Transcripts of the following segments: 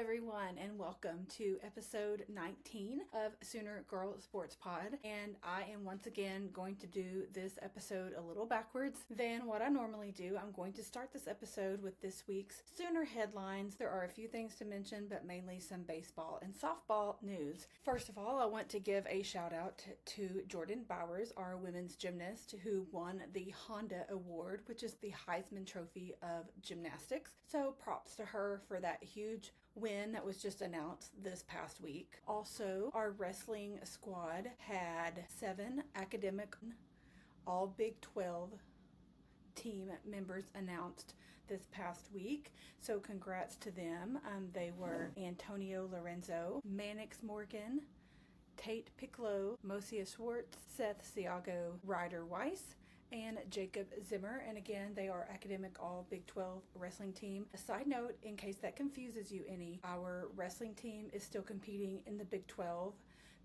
everyone, and welcome to episode 19 of Sooner Girl Sports Pod. And I am once again going to do this episode a little backwards than what I normally do. I'm going to start this episode with this week's Sooner headlines. There are a few things to mention, but mainly some baseball and softball news. First of all, I want to give a shout out to Jordan Bowers, our women's gymnast, who won the Honda Award, which is the Heisman Trophy of gymnastics. So props to her for that huge win that was just announced this past week. Also, our wrestling squad had 7 academic all Big 12 team members announced this past week, so congrats to them. They were Antonio Lorenzo, Mannix Morgan, Tate Piccolo, Mosia Schwartz, Seth Siago, Ryder Weiss, and Jacob Zimmer. And again, they are academic all Big 12 wrestling team. A side note, in case that confuses you any, our wrestling team is still competing in the Big 12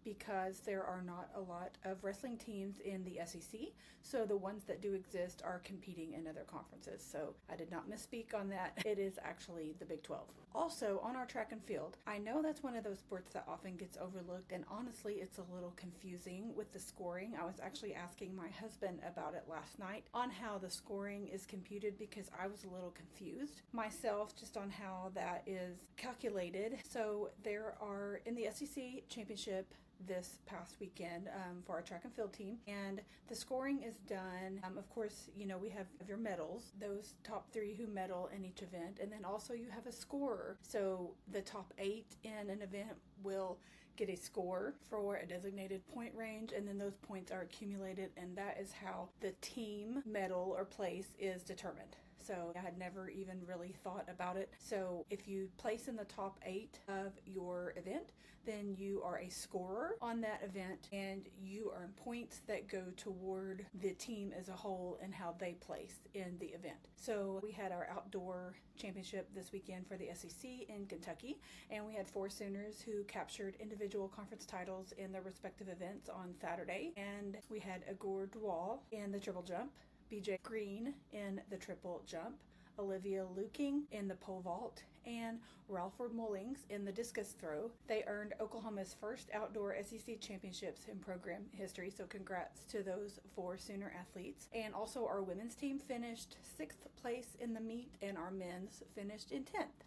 because there are not a lot of wrestling teams in the SEC. So the ones that do exist are competing in other conferences. So I did not misspeak on that. It is actually the Big 12. Also, on our track and field, I know that's one of those sports that often gets overlooked, and honestly, it's a little confusing with the scoring. I was actually asking my husband about it last night on how the scoring is computed because I was a little confused myself just on how that is calculated. So there are, in the SEC championship this past weekend for our track and field team, and the scoring is done, of course, you know, we have your medals, those top 3 who medal in each event, and then also you have a scorer. So the top 8 in an event will get a score for a designated point range, and then those points are accumulated, and that is how the team medal or place is determined. So I had never even really thought about it. So if you place in the top 8 of your event, then you are a scorer on that event, and you earn points that go toward the team as a whole and how they place in the event. So we had our outdoor championship this weekend for the SEC in Kentucky, and we had 4 Sooners who captured individual conference titles in their respective events on Saturday. And we had Agor Dwal in the triple jump, BJ Green in the triple jump, Olivia Luking in the pole vault, and Ralford Mullings in the discus throw. They earned Oklahoma's first outdoor SEC championships in program history, so congrats to those 4 Sooner athletes. And also our women's team finished 6th place in the meet, and our men's finished in 10th.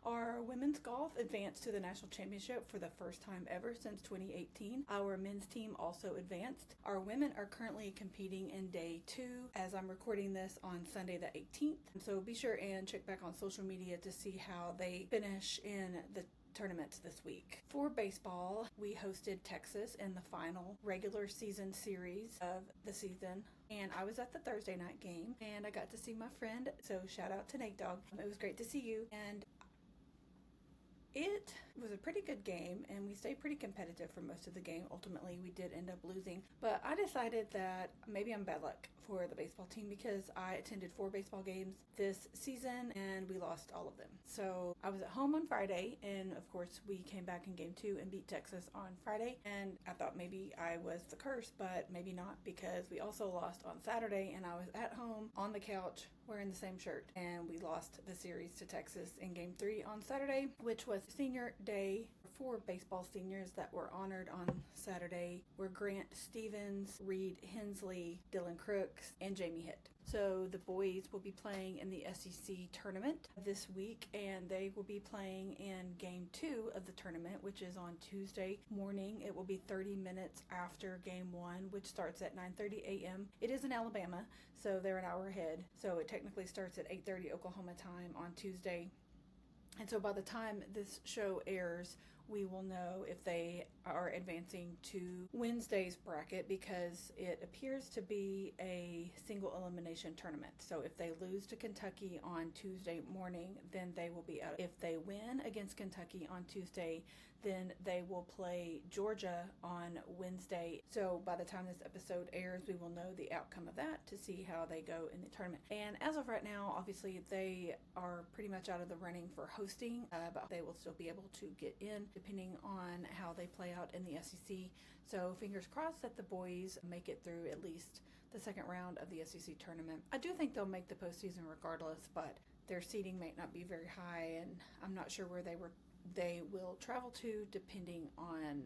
Our women's golf advanced to the national championship for the first time ever since 2018. Our men's team also advanced. Our women are currently competing in day 2 as I'm recording this on Sunday the 18th. So be sure and check back on social media to see how they finish in the tournaments this week. For baseball, we hosted Texas in the final regular season series of the season, and I was at the Thursday night game, and I got to see my friend, so shout out to Nate Dogg. It was great to see you, and it was a pretty good game, and we stayed pretty competitive for most of the game. Ultimately, we did end up losing, but I decided that maybe I'm bad luck for the baseball team because I attended 4 baseball games this season, and we lost all of them. So I was at home on Friday, and of course, we came back in game 2 and beat Texas on Friday, and I thought maybe I was the curse, but maybe not, because we also lost on Saturday, and I was at home on the couch wearing the same shirt, and we lost the series to Texas in game 3 on Saturday, which was senior day. 4 baseball seniors that were honored on Saturday were Grant Stevens, Reed Hensley, Dylan Crooks, and Jamie Hitt. So the boys will be playing in the SEC tournament this week, and they will be playing in game 2 of the tournament, which is on Tuesday morning. It will be 30 minutes after game 1, which starts at 9:30 a.m. It is in Alabama, so they're an hour ahead. So it technically starts at 8:30 Oklahoma time on Tuesday. And so by the time this show airs, we will know if they are advancing to Wednesday's bracket, because it appears to be a single elimination tournament. So if they lose to Kentucky on Tuesday morning, then they will be out. If they win against Kentucky on Tuesday, then they will play Georgia on Wednesday. So by the time this episode airs, we will know the outcome of that to see how they go in the tournament. And as of right now, obviously they are pretty much out of the running for hosting, but they will still be able to get in depending on how they play out in the SEC. So fingers crossed that the boys make it through at least the second round of the SEC tournament. I do think they'll make the postseason regardless, but their seating may not be very high, and I'm not sure where they will travel to depending on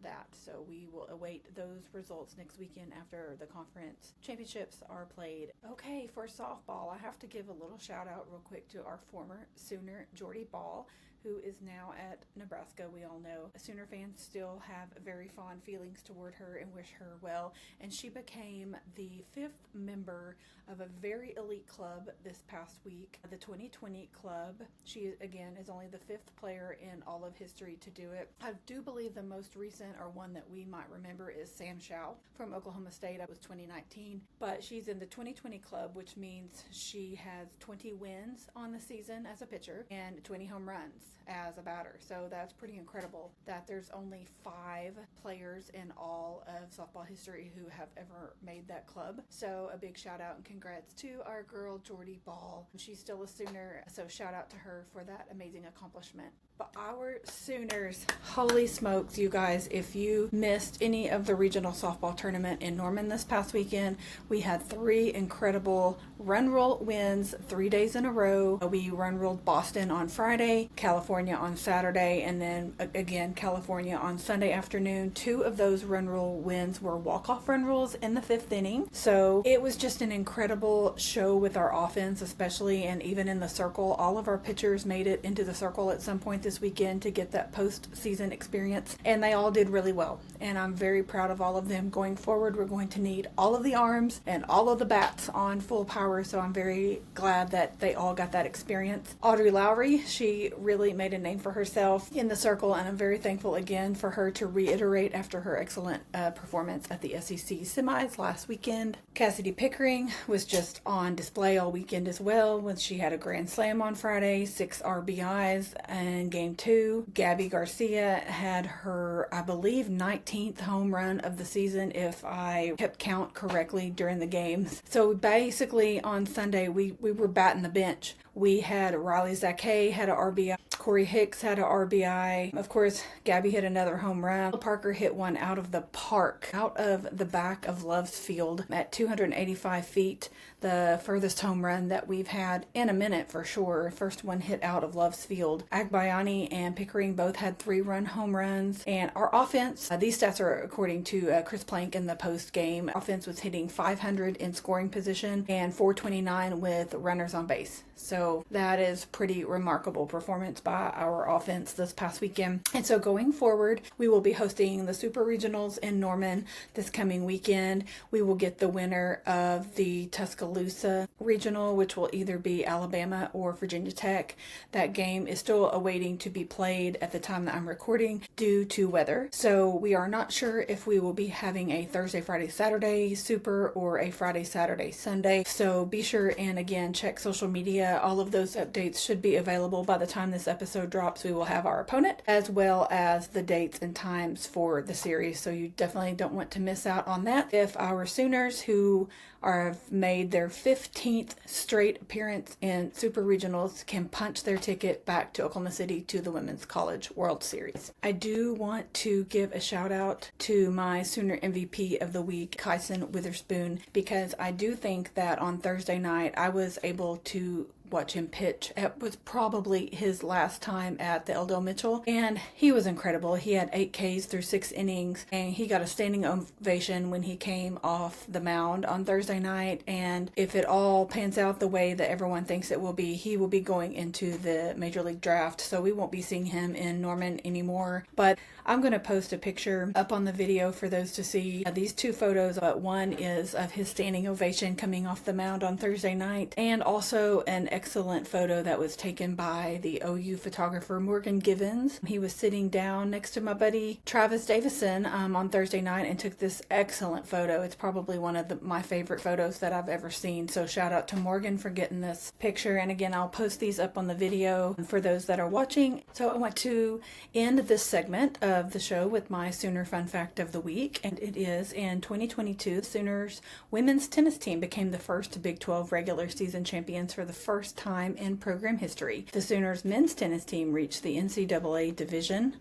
that. So we will await those results next weekend after the conference championships are played. Okay, for softball, I have to give a little shout out real quick to our former Sooner, Jordy Ball, who is now at Nebraska. We all know Sooner fans still have very fond feelings toward her and wish her well. And she became the 5th member of a very elite club this past week, the 2020 club. She, again, is only the 5th player in all of history to do it. I do believe the most recent, or one that we might remember, is Sam Shaw from Oklahoma State. That was 2019. But she's in the 2020 club, which means she has 20 wins on the season as a pitcher and 20 home runs as a batter. So that's pretty incredible that there's only 5 players in all of softball history who have ever made that club. So a big shout out and congrats to our girl Jordy Ball. She's still a Sooner, so shout out to her for that amazing accomplishment. But our Sooners, holy smokes, you guys, if you missed any of the regional softball tournament in Norman this past weekend, we had 3 incredible run roll wins 3 days in a row. We run rolled Boston on Friday, California on Saturday, and then again California on Sunday afternoon. 2 of those run roll wins were walk-off run rolls in the 5th inning. So it was just an incredible show with our offense, especially, and even in the circle. All of our pitchers made it into the circle at some point this weekend to get that postseason experience, and they all did really well, and I'm very proud of all of them. Going forward, we're going to need all of the arms and all of the bats on full power, so I'm very glad that they all got that experience. Audrey Lowry, she really made a name for herself in the circle, and I'm very thankful again for her to reiterate after her excellent performance at the SEC semis last weekend. Cassidy Pickering was just on display all weekend as well, when she had a grand slam on Friday, 6 RBIs, and Game 2. Gabby Garcia had her, I believe, 19th home run of the season, if I kept count correctly during the games. So basically on Sunday, we were batting the bench. We had Riley Zakay had an RBI. Cori Hicks had an RBI. Of course, Gabby hit another home run. Parker hit one out of the park, out of the back of Love's Field at 285 feet. The furthest home run that we've had in a minute for sure. First one hit out of Love's Field. Agbayani and Pickering both had 3-run home runs. And our offense, these stats are according to Chris Plank in the post game. Offense was hitting 500 in scoring position and 429 with runners on base. So that is pretty remarkable performance by our offense this past weekend. And so going forward, we will be hosting the Super Regionals in Norman this coming weekend. We will get the winner of the Tuscaloosa Regional, which will either be Alabama or Virginia Tech. That game is still awaiting to be played at the time that I'm recording due to weather. So we are not sure if we will be having a Thursday, Friday, Saturday Super or a Friday, Saturday, Sunday. So be sure and again check social media. All of those updates should be available by the time this episode drops. We will have our opponent as well as the dates and times for the series. So you definitely don't want to miss out on that. If our Sooners, who have made their 15th straight appearance in Super Regionals, can punch their ticket back to Oklahoma City to the Women's College World Series. I do want to give a shout out to my Sooner MVP of the week, Kyson Witherspoon, because I do think that on Thursday night I was able to watch him pitch. It was probably his last time at the Eldell Mitchell, and he was incredible. He had 8 Ks through 6 innings, and he got a standing ovation when he came off the mound on Thursday night. And if it all pans out the way that everyone thinks it will be, he will be going into the Major League Draft, so we won't be seeing him in Norman anymore. But I'm going to post a picture up on the video for those to see. These 2 photos, but one is of his standing ovation coming off the mound on Thursday night, and also an excellent photo that was taken by the OU photographer Morgan Givens. He was sitting down next to my buddy Travis Davison on Thursday night and took this excellent photo. It's probably one of my favorite photos that I've ever seen. So shout out to Morgan for getting this picture. And again, I'll post these up on the video for those that are watching. So I want to end this segment of the show with my Sooner fun fact of the week. And it is, in 2022, Sooners women's tennis team became the first Big 12 regular season champions for the first time in program history. The Sooners men's tennis team reached the NCAA Division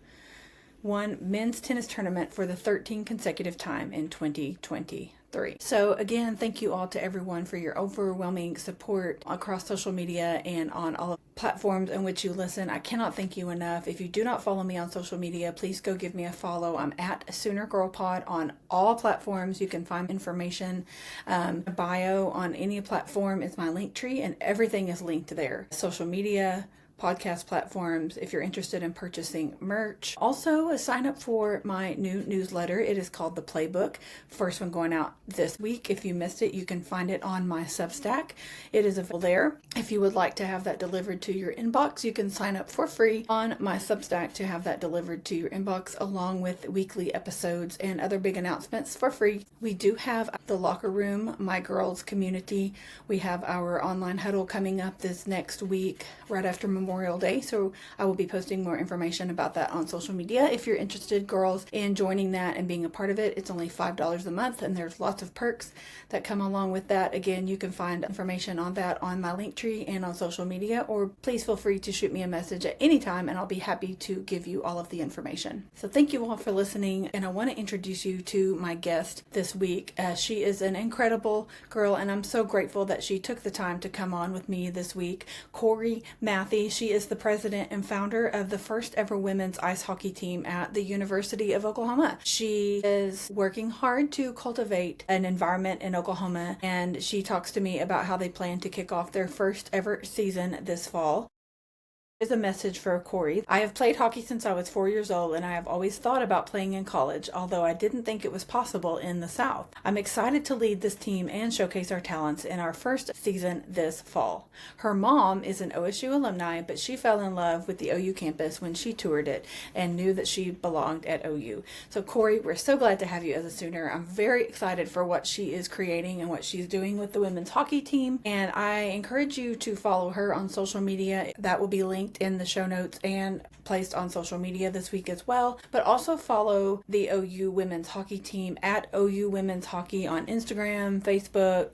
won men's tennis tournament for the 13th consecutive time in 2023. So again, thank you all to everyone for your overwhelming support across social media and on all of the platforms in which you listen. I cannot thank you enough. If you do not follow me on social media, please go give me a follow. I'm at Sooner Girl Pod on all platforms. You can find information. Bio on any platform is my link tree, and everything is linked there. Social media, podcast platforms, if you're interested in purchasing merch. Also, sign up for my new newsletter. It is called The Playbook. First one going out this week. If you missed it, you can find it on my Substack. It is available there. If you would like to have that delivered to your inbox, you can sign up for free on my Substack to have that delivered to your inbox, along with weekly episodes and other big announcements for free. We do have the Locker Room, my girls community. We have our online huddle coming up this next week, right after Memorial Day. So I will be posting more information about that on social media. If you're interested, girls, in joining that and being a part of it, it's only $5 a month, and there's lots of perks that come along with that. Again, you can find information on that on my link tree and on social media, or please feel free to shoot me a message at any time and I'll be happy to give you all of the information. So thank you all for listening, and I want to introduce you to my guest this week. She is an incredible girl, and I'm so grateful that she took the time to come on with me this week. Cori Mathey. She is the president and founder of the first ever women's ice hockey team at the University of Oklahoma. She is working hard to cultivate an environment in Oklahoma, and she talks to me about how they plan to kick off their first ever season this fall. Is a message for Cori. I have played hockey since I was 4 years old, and I have always thought about playing in college, although I didn't think it was possible in the South. I'm excited to lead this team and showcase our talents in our first season this fall. Her mom is an OSU alumni, but she fell in love with the OU campus when she toured it and knew that she belonged at OU. So Cori, we're so glad to have you as a Sooner. I'm very excited for what she is creating and what she's doing with the women's hockey team, and I encourage you to follow her on social media. That will be linked in the show notes and placed on social media this week as well. But also follow the OU women's hockey team at OU Women's Hockey on Instagram, Facebook,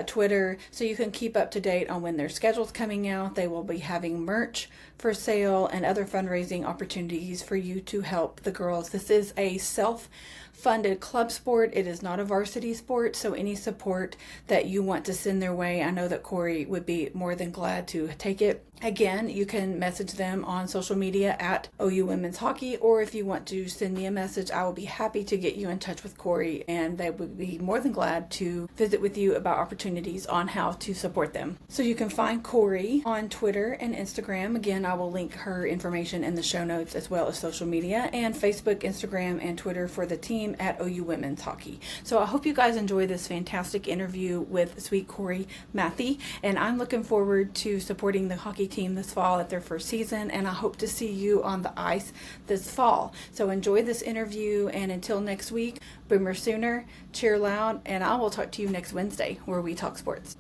Twitter, so you can keep up to date on when their schedule's coming out. They will be having merch for sale and other fundraising opportunities for you to help the girls. This is a self-funded club sport. It is not a varsity sport, so any support that you want to send their way, I know that Cori would be more than glad to take it. Again, you can message them on social media at OU Women's Hockey, or if you want to send me a message, I will be happy to get you in touch with Cori, and they would be more than glad to visit with you about opportunities on how to support them. So you can find Cori on Twitter and Instagram. Again, I will link her information in the show notes, as well as social media, and Facebook, Instagram, and Twitter for the team at OU Women's Hockey. So I hope you guys enjoy this fantastic interview with sweet Cori Mathey, and I'm looking forward to supporting the hockey team this fall at their first season, and I hope to see you on the ice this fall. So enjoy this interview, and until next week, Boomer Sooner, cheer loud, and I will talk to you next Wednesday where we talk sports.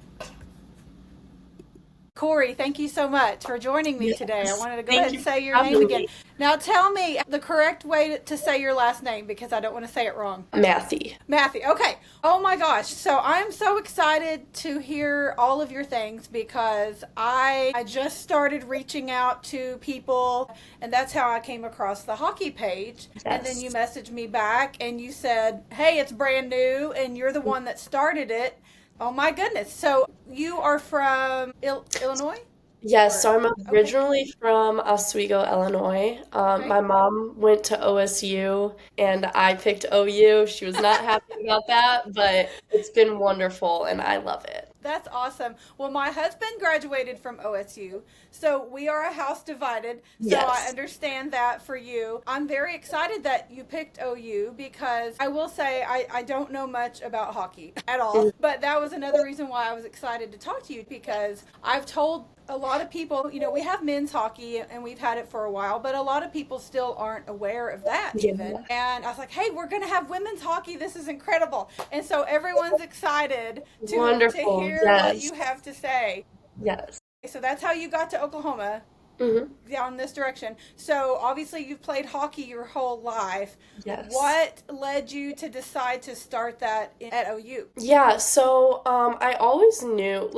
Cori, thank you so much for joining me today. I wanted to go ahead and say your name again. Now tell me the correct way to say your last name, because I don't want to say it wrong. Mathey. Mathey, okay. Oh my gosh. So I'm so excited to hear all of your things, because I just started reaching out to people, and that's how I came across the hockey page. Yes. And then you messaged me back and you said, hey, it's brand new and you're the one that started it. Oh my goodness. So you are from Illinois? Yes, so I'm originally from Oswego, Illinois. My mom went to OSU and I picked OU. She was not happy about that, but it's been wonderful and I love it. That's awesome. Well, my husband graduated from OSU, so we are a house divided. So Yes. I understand that for you. I'm very excited that you picked OU, because I will say I don't know much about hockey at all. But that was another reason why I was excited to talk to you, because I've told a lot of people, we have men's hockey and we've had it for a while, but a lot of people still aren't aware of that even. And I was like, hey, we're going to have women's hockey. This is incredible. And so everyone's excited to hear what you have to say. Yes. So that's how you got to Oklahoma. Down this direction. So obviously you've played hockey your whole life. Yes. What led you to decide to start that at OU? Yeah, so I always knew,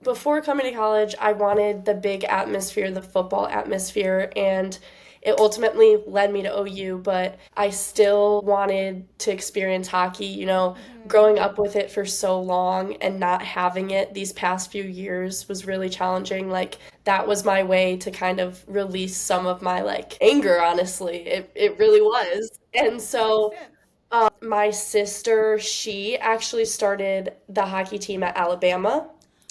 before coming to college, I wanted the big atmosphere, the football atmosphere, and it ultimately led me to OU, but I still wanted to experience hockey. Hmm. Growing up with it for so long and not having it these past few years was really challenging. Like, that was my way to kind of release some of my like anger, honestly. It really was. And That makes so sense. my sister, she actually started the hockey team at Alabama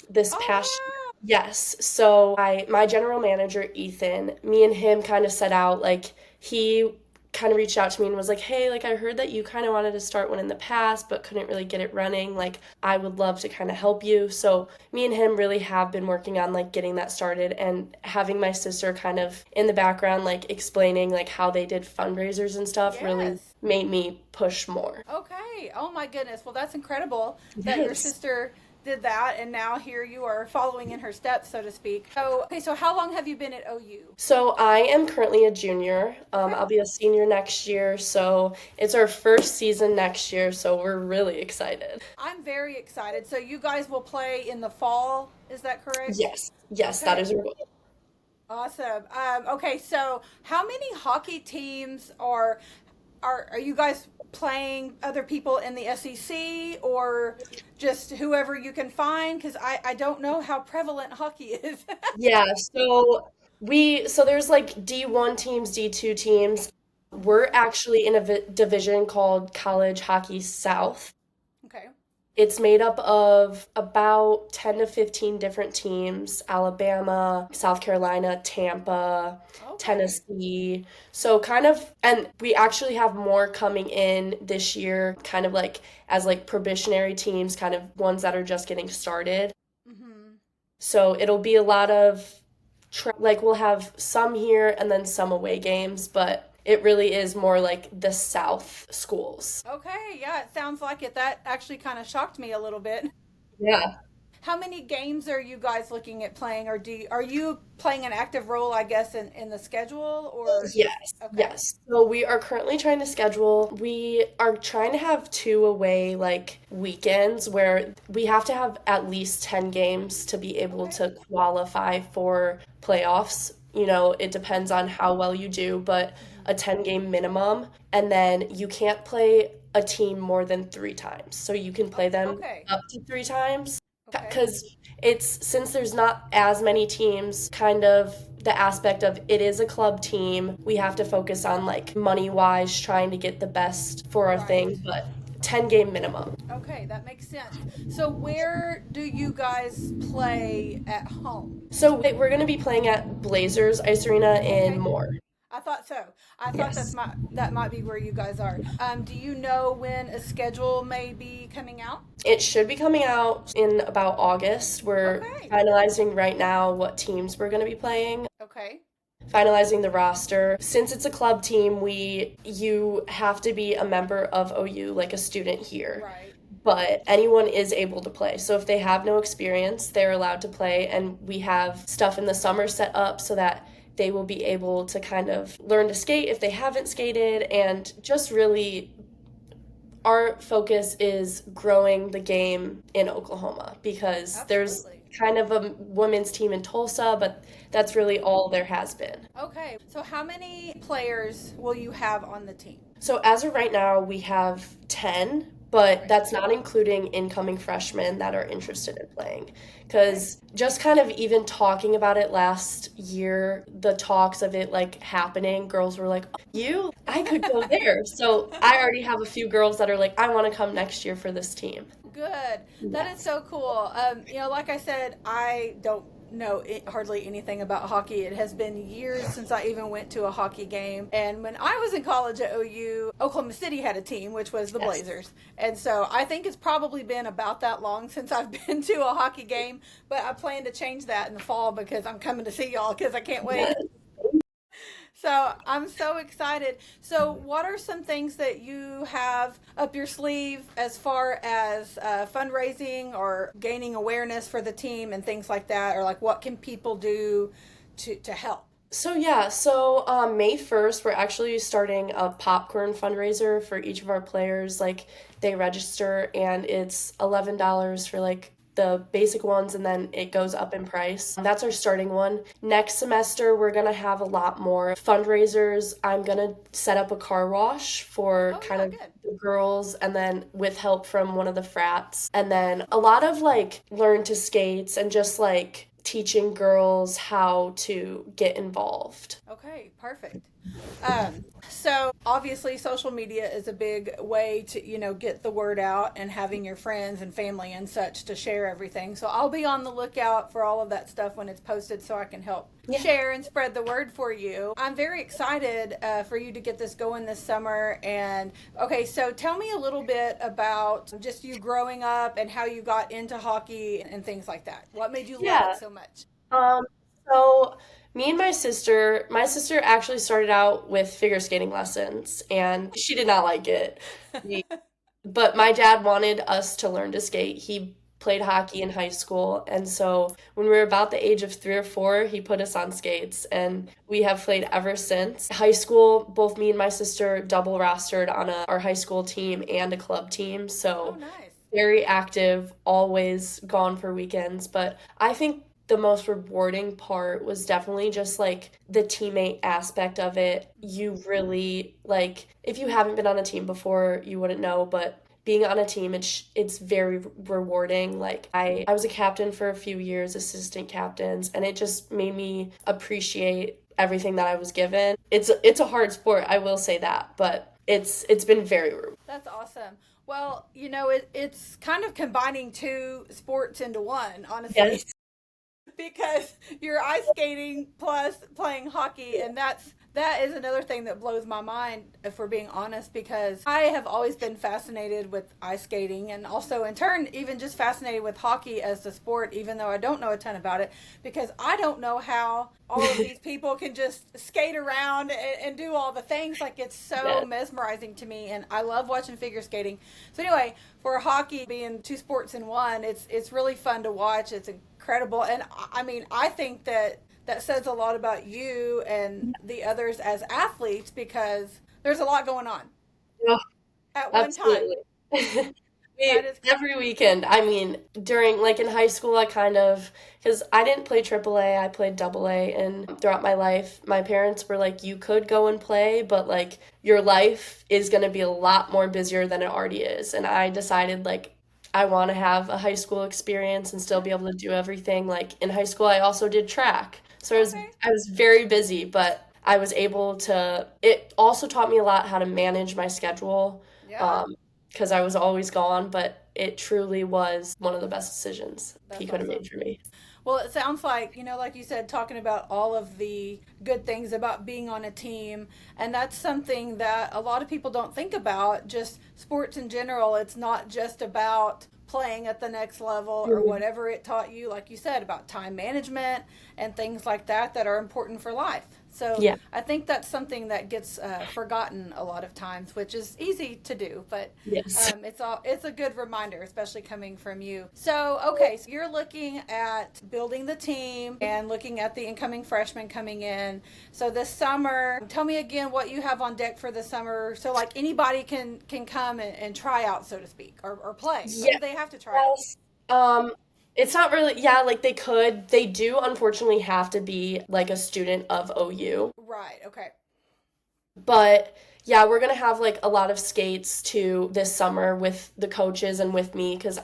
this Oh, past year. Yes. So my general manager, Ethan, me and him kind of set out, like, he kind of reached out to me and was like, "Hey, like, I heard that you kind of wanted to start one in the past but couldn't really get it running. Like, I would love to kind of help you." So me and him really have been working on like getting that started, and having my sister kind of in the background, like explaining like how they did fundraisers and stuff, really yes. made me push more. Okay. Oh my goodness. Well, that's incredible that your Yes. sister did that, and now here you are following in her steps, so to speak. So, okay. So, how long have you been at OU? So I am currently a junior. Okay. I'll be a senior next year, so it's our first season next year, so we're really excited. I'm very excited. So, you guys will play in the fall. Is that correct? Yes, yes, that is Okay. our goal. Awesome. Okay. So, how many hockey teams are you guys playing other people in the SEC or just whoever you can find? Because I don't know how prevalent hockey is. Yeah, so there's like D1 teams, D2 teams. We're actually in a division called College Hockey South. Okay. It's made up of about 10 to 15 different teams: Alabama, South Carolina, Tampa, Okay. Tennessee. So kind of, and we actually have more coming in this year, kind of like as like probationary teams, kind of ones that are just getting started. Hmm. So it'll be a lot of, like, we'll have some here and then some away games, but it really is more like the South schools. Okay. Yeah, it sounds like it. That actually kind of shocked me a little bit. Yeah. How many games are you guys looking at playing, or are you playing an active role, I guess, in the schedule, or Yes, okay, yes. So we are currently trying to schedule. We are trying to have two away like weekends where we have to have at least 10 games to be able okay, to qualify for playoffs. It depends on how well you do, but a hmm 10 game minimum. And then you can't play a team more than three times. So you can play them okay, up to three times. okay, Because it's since there's not as many teams, kind of the aspect of it is a club team, we have to focus on like money wise trying to get the best for our right. thing, but 10 game minimum. Okay, that makes sense. So where do you guys play at home? So we're going to be playing at Blazers Ice Arena in Okay, Moore. I thought so. I thought Yes. that might be where you guys are. Do you know when a schedule may be coming out? It should be coming out in about August. We're Okay, finalizing right now what teams we're going to be playing, okay, finalizing the roster. Since it's a club team, we you have to be a member of OU, like a student here. right. But anyone is able to play. So if they have no experience, they're allowed to play, and we have stuff in the summer set up so that they will be able to kind of learn to skate if they haven't skated, and just really our focus is growing the game in Oklahoma because there's Absolutely. kind of a women's team in Tulsa, but that's really all there has been. Okay, so how many players will you have on the team? So as of right now, we have 10, but Right. that's not including incoming freshmen that are interested in playing. Okay. Because just kind of even talking about it last year, the talks of it like happening, girls were like, "Oh, you, I could go there." So I already have a few girls that are like, "I want to come next year for this team." Good. That is Yes. so cool. Like I said, I don't know hardly anything about hockey. It has been years since I even went to a hockey game. And when I was in college at OU, Oklahoma City had a team, which was the Yes. Blazers. And so I think it's probably been about that long since I've been to a hockey game. But I plan to change that in the fall because I'm coming to see y'all because I can't wait. Yes. So I'm so excited. So, what are some things that you have up your sleeve as far as fundraising or gaining awareness for the team and things like that? Or, like, what can people do to help? So yeah, so May 1st, we're actually starting a popcorn fundraiser for each of our players. Like, they register and it's $11 for like the basic ones, and then it goes up in price. That's our starting one. Next semester, we're gonna have a lot more fundraisers. I'm gonna set up a car wash for Oh kind yeah, of good. the girls, and then with help from one of the frats. And then a lot of like learn to skates and just like teaching girls how to get involved. Okay, perfect. So obviously social media is a big way to, get the word out and having your friends and family and such to share everything. So I'll be on the lookout for all of that stuff when it's posted so I can help Yeah. share and spread the word for you. I'm very excited for you to get this going this summer. And okay, so tell me a little bit about just you growing up and how you got into hockey and things like that. What made you love it Yeah. so much? Um, so me and my sister actually started out with figure skating lessons and she did not like it. We, but my dad wanted us to learn to skate. He played hockey in high school, and so when we were about the age of 3 or 4, he put us on skates, and we have played ever since. High school, both me and my sister double rostered on our high school team and a club team, Oh, so nice. very active, always gone for weekends. But I think the most rewarding part was definitely just like the teammate aspect of it. You really like, if you haven't been on a team before, you wouldn't know, but being on a team, it's very rewarding. Like I was a captain for a few years, assistant captains, and it just made me appreciate everything that I was given. It's a hard sport, I will say that, but it's been very rewarding. That's awesome. Well, it's kind of combining two sports into one, honestly, Yes. because you're ice skating plus playing hockey, and that is another thing that blows my mind, if we're being honest, because I have always been fascinated with ice skating, and also in turn even just fascinated with hockey as the sport, even though I don't know a ton about it, because I don't know how all of these people can just skate around and do all the things. Like, it's so Yes. mesmerizing to me, and I love watching figure skating. So anyway, for hockey being two sports in one, it's really fun to watch. It's incredible, and I mean, I think that says a lot about you and the others as athletes, because there's a lot going on at one time. Absolutely. That We is every weekend. I mean, during like in high school, I kind of because I didn't play AAA, I played double A, and throughout my life, my parents were like, "You could go and play, but like your life is gonna be a lot more busier than it already is." And I decided like I want to have a high school experience and still yeah. be able to do everything. Like in high school, I also did track, so Okay. I was very busy, but I was able to. It also taught me a lot how to manage my schedule Yeah. because I was always gone, but it truly was one of the best decisions he That's could have awesome. made for me. Well, it sounds like, like you said, talking about all of the good things about being on a team. And that's something that a lot of people don't think about. Just sports in general, it's not just about playing at the next level or Mhm. whatever it taught you, like you said, about time management and things like that are important for life. So Yeah. I think that's something that gets forgotten a lot of times, which is easy to do, but Yes. it's a good reminder, especially coming from you. So okay, so you're looking at building the team and looking at the incoming freshmen coming in. So this summer, tell me again what you have on deck for the summer. So like anybody can come and try out, so to speak, or play, or do they have to try out? Yes. Um, it's not really, yeah, like they could. They do unfortunately have to be like a student of OU. Right. Okay. But yeah, we're gonna have like a lot of skates too this summer with the coaches and with me because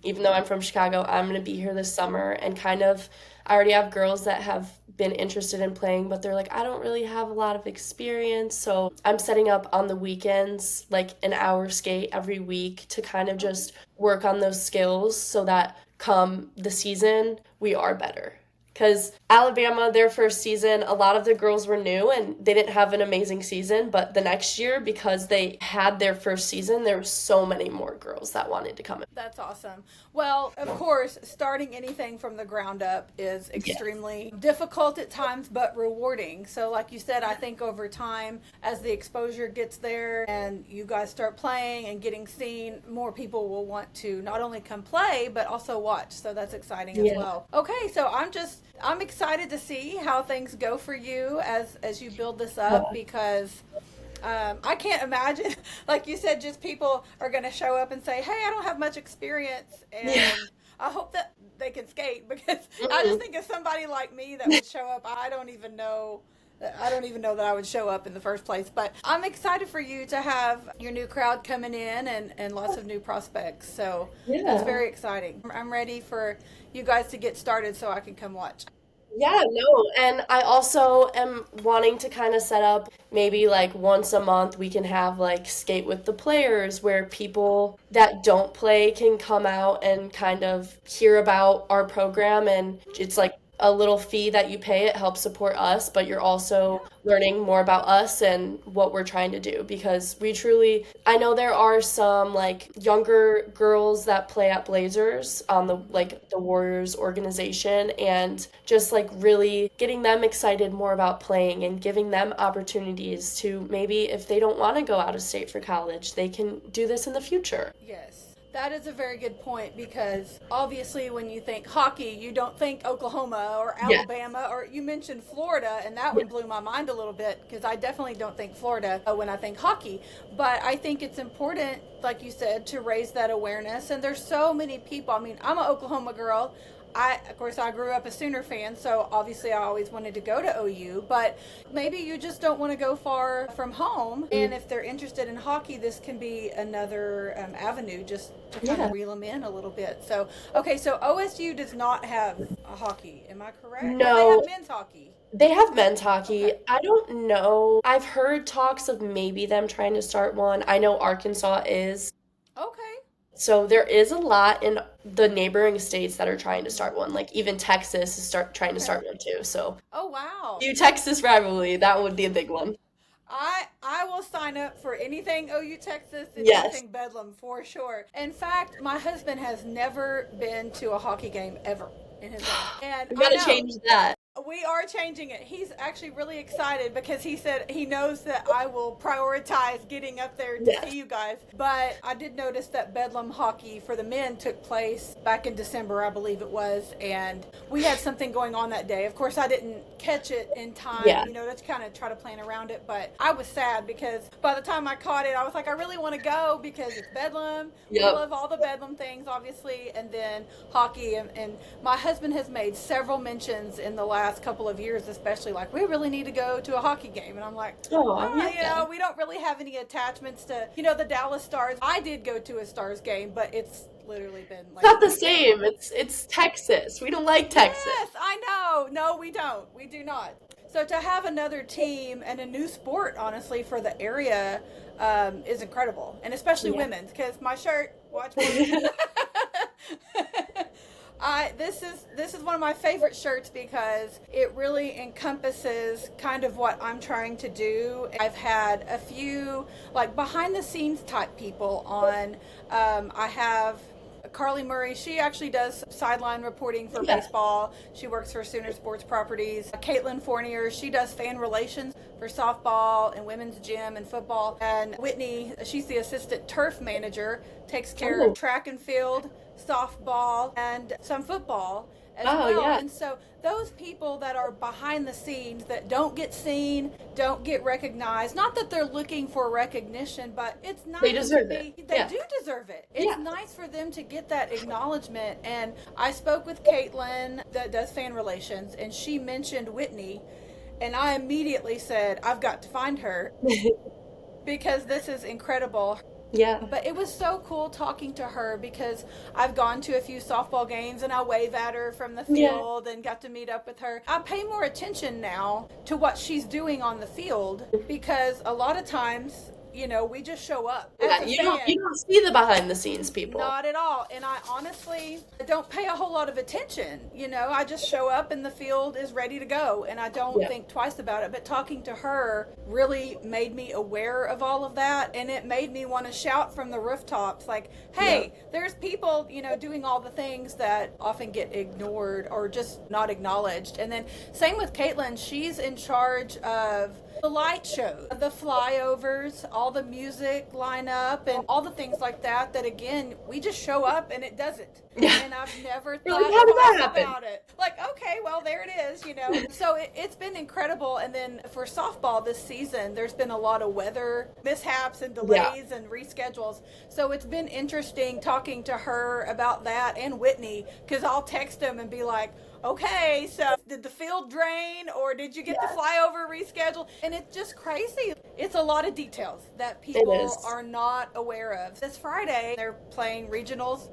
even though I'm from Chicago, I'm gonna be here this summer and kind of, I already have girls that have been interested in playing, but they're like, I don't really have a lot of experience. So I'm setting up on the weekends, like an hour skate every week to kind of Okay. just work on those skills so that come the season, we are better. Because Alabama, their first season, a lot of the girls were new and they didn't have an amazing season. But the next year, because they had their first season, there were so many more girls that wanted to come in. That's awesome. Well, of course, starting anything from the ground up is Yeah. extremely difficult at times, but rewarding. So, like you said, I think over time, as the exposure gets there and you guys start playing and getting seen, more people will want to not only come play, but also watch. So, that's exciting as Yeah. well. Okay, so I'm excited to see how things go for you as you build this up, because I can't imagine, like you said, just people are going to show up and say, "Hey, I don't have much experience," Yeah. and I hope that they can skate because I just Mhm. think of somebody like me that would show up. I don't even know that I would show up in the first place. But I'm excited for you to have your new crowd coming in and lots of new prospects. So that's Yeah. very exciting. I'm ready for you guys to get started so I can come watch. Yeah, no, and I also am wanting to kind of set up maybe like once a month we can have like skate with the players where people that don't play can come out and kind of hear about our program, and it's like a little fee that you pay. It helps support us, but you're Yeah. also learning more about us and what we're trying to do because we truly, I know there are some like younger girls that play at Blazers on the like the Warriors organization, and just like really getting them excited more about playing and giving them opportunities to maybe if they don't want to go out of state for college, they can do this in the future. Yes. That is a very good point because obviously, when you think hockey, you don't think Oklahoma or Yes. Alabama, or you mentioned Florida, and that one Yes. blew my mind a little bit because I definitely don't think Florida when I think hockey. But I think it's important, like you said, to raise that awareness. And there's so many people. I mean, I'm an Oklahoma girl. Of course, I grew up a Sooner fan, so obviously I always wanted to go to OU, but maybe you just don't want to go far from home. And if they're interested in hockey, this can be another avenue just to kind Yeah. of reel them in a little bit. So, okay, so OSU does not have a hockey, am I correct? Or they No, have men's hockey. they have men's hockey. Okay. I don't know. I've heard talks of maybe them trying to start one. I know Arkansas is. Okay. So there is a lot in the neighboring states that are trying to start one. Like even Texas is trying to Okay. start one too. So Oh, wow. you Texas rivalry, that would be a big one. I will sign up for anything OU Texas and Yes. anything Bedlam for sure. In fact, my husband has never been to a hockey game ever in his life. And We I gotta know change that. we are changing it. He's actually really excited because he said he knows that I will prioritize getting up there to Yes. see you guys. But I did notice that Bedlam hockey for the men took place back in December, I believe it was, and we had something going on that day. Of course, I didn't catch it in time, Yeah. to kind of try to plan around it, but I was sad because by the time I caught it, I was like, I really want to go because it's Bedlam. We Yep. love all the Bedlam things, obviously, and then hockey. And my husband has made several mentions in the last couple of years, especially like, we really need to go to a hockey game. And I'm like, Oh, oh, yeah. we don't really have any attachments to, the Dallas Stars. I did go to a Stars game, but it's literally been It's like not the 20 same. It's Texas. We don't like Texas. Yes, I know. No, we don't. We do not. So to have another team and a new sport, honestly, for the area is incredible, and especially Yeah. women's. Because my shirt, watch me. This is one of my favorite shirts because it really encompasses kind of what I'm trying to do. I've had a few like behind the scenes type people on. I have Carly Murray, she actually does sideline reporting for Yeah. baseball. She works for Sooner Sports Properties. Caitlin Fournier, she does fan relations for softball and women's gym and football. And Whitney, she's the assistant turf manager, takes care Oh. of track and field, softball, and some football as Oh, well. yeah. And so those people that are behind the scenes that don't get seen, don't get recognized, not that they're looking for recognition, but it's nice They deserve to be, it. they Yeah. do deserve it. It's Yeah. nice for them to get that acknowledgement. And I spoke with Caitlin that does fan relations, and she mentioned Whitney, and I immediately said, I've got to find her because this is incredible. Yeah. But it was so cool talking to her because I've gone to a few softball games and I wave at her from the Yeah. field and got to meet up with her. I pay more attention now to what she's doing on the field because a lot of times, we just show up. Yeah, As a you don't see the behind the scenes people. not at all. And I honestly don't pay a whole lot of attention. I just show up and the field is ready to go. And I don't Yeah. think twice about it. But talking to her really made me aware of all of that. And it made me want to shout from the rooftops like, hey, there's people, doing all the things that often get ignored or just not acknowledged. And then same with Caitlin. She's in charge of The light shows, the flyovers, all the music line up, and all the things like that. That again, we just show up and it does it. Yeah. And I've never You're like, thought how did that twice happen? about it. Like, okay, well, there it is. So it's been incredible. And then for softball this season, there's been a lot of weather mishaps and Yeah. delays and reschedules. So it's been interesting talking to her about that and Whitney, because I'll text them and be like, okay, so did the field drain or did you get the Yes, flyover rescheduled? And it's just crazy. It's a lot of details that it people is. are not aware of. This Friday, they're playing regionals.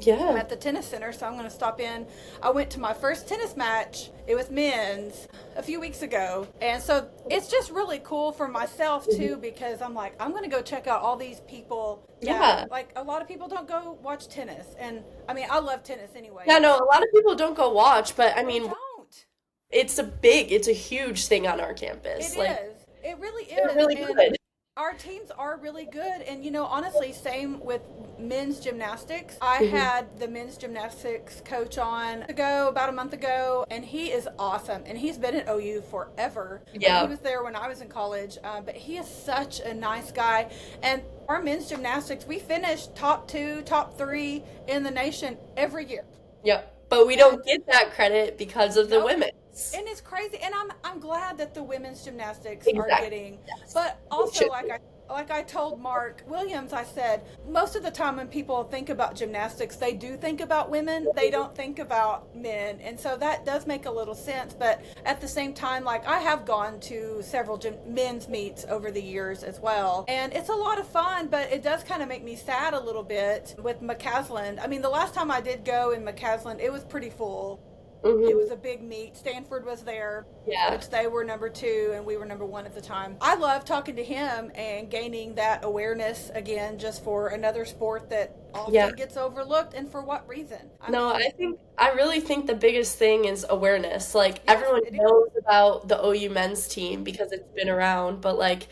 I'm Yeah. at the tennis center, so I'm going to stop in. I went to my first tennis match. It was men's a few weeks ago. And so it's just really cool for myself, too, Mhm. because I'm like, I'm going to go check out all these people that, Yeah. like, a lot of people don't go watch tennis. And I mean, I love tennis anyway, Yeah, no, but a lot of people don't go watch, but I they mean, don't. it's a huge thing on our It campus. Like, is. It really they're is. really And good. our teams are really good. And, honestly, same with men's gymnastics. I Hmm. had the men's gymnastics coach on about a month ago, and he is awesome. And he's been at OU forever. He Yeah. was there when I was in college, but he is such a nice guy. And our men's gymnastics, we finish top two, top three in the nation every year. Yep. But we And don't get that credit because of the nope. women's. And it's crazy, and I'm glad that the women's gymnastics are Exactly. getting, Yes. but It also should like be. I told Mark Williams, I said most of the time when people think about gymnastics, they do think about women, they don't think about men, and so that does make a little sense. But at the same time, like I have gone to several men's meets over the years as well, and it's a lot of fun, but it does kind of make me sad a little bit with McCaslin. I mean, the last time I did go in McCaslin, it was pretty full. It Hmm. was a big meet. Stanford was there, Yeah. which they were number two and we were number one at the time. I love talking to him and gaining that awareness again, just for another sport that Yeah. often gets overlooked, and for what reason? I No, mean, I really think the biggest thing is awareness. Like yes, everyone it is. knows about the OU men's team because it's been around, but like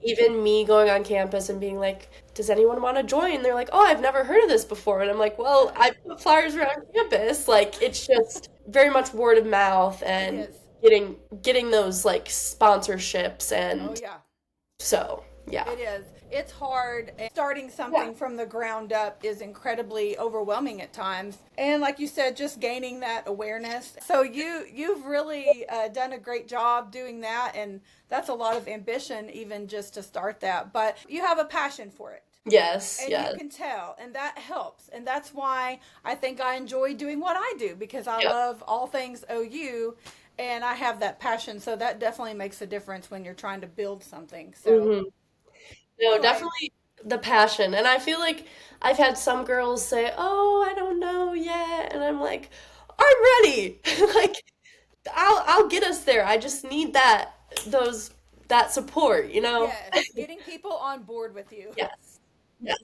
even me going on campus and being like, does anyone want to join? They're like, oh, I've never heard of this before. And I'm like, well, Yes, I put flyers around campus. Like it's just very much word of mouth it and is. getting those like sponsorships Oh, and yeah. so yeah. It is. It's hard. And starting Yeah. something from the ground up is incredibly overwhelming at times. And like you said, just gaining that awareness. So you've really done a great job doing that, and that's a lot of ambition even just to start that. But you have a passion for it. Yes, And you yes. can tell, and that helps. And that's why I think I enjoy doing what I do, because I Yep. love all things OU and I have that passion. So that definitely makes a difference when you're trying to build something. So, Hmm. No, anyway, definitely the passion. And I feel like I've had some girls say, "Oh, I don't know yet." And I'm like, "I'm ready." Like I'll get us there. I just need those that support, you know? yes, getting people on board with you. Yes. Yes.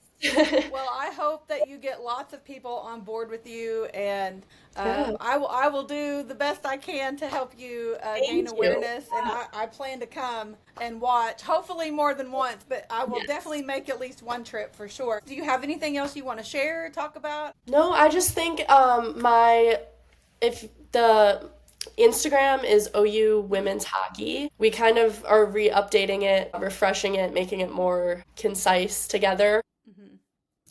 Well, I hope that you get lots of people on board with you, and Yeah. I will do the best I can to help you gain Thank you. awareness. And I plan to come and watch, hopefully more than once, but I will Yes. definitely make at least one trip for sure. Do you have anything else you want to share, talk about? No, I just think my if the Instagram is OU Women's Hockey. We kind of are re-updating it, refreshing it, making it more concise together. Hmm.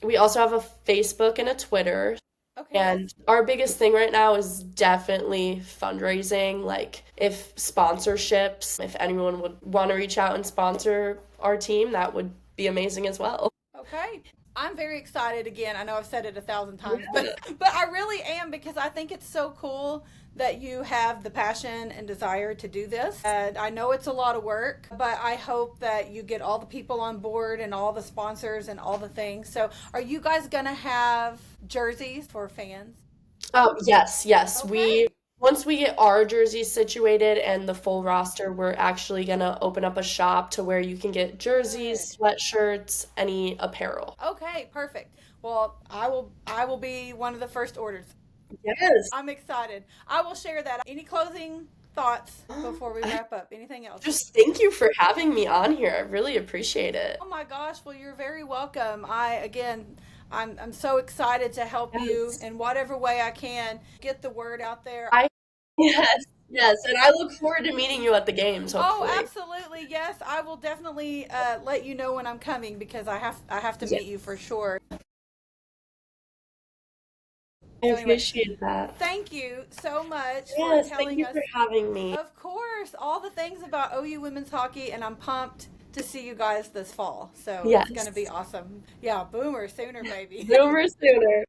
We also have a Facebook and a Twitter. Okay, yes. And our biggest thing right now is definitely fundraising. Like, if sponsorships, if anyone would want to reach out and sponsor our team, that would be amazing as well. Okay. I'm very excited again. I know I've said it 1,000 times, Yeah. but I really am, because I think it's so cool that you have the passion and desire to do this. And I know it's a lot of work, but I hope that you get all the people on board and all the sponsors and all the things. So, are you guys going to have jerseys for fans? Yes, yes. We Okay. once we get our jerseys situated and the full roster, we're actually gonna open up a shop to where you can get Good. jerseys, sweatshirts, any apparel. Okay, perfect. Well, I will be one of the first orders. Yes. I'm excited. I will share that. Any closing thoughts before we wrap up? Anything else? Just thank you for having me on here. I really appreciate it. Oh my gosh, well, you're very welcome. I'm so excited to help you Yes. in whatever way I can get the word out there. I yes. Yes, and I look forward to meeting you at the games, Oh, hopefully. absolutely. Yes, I will definitely let you know when I'm coming because I have to Yeah, meet you for sure. I So anyway, appreciate that. thank you so much for Yes, thank telling you us, for having me. of course, all the things about OU women's hockey, and I'm pumped to see you guys this fall. So it's going to be Yes. awesome. Yeah, boomer sooner, baby. Boomer sooner.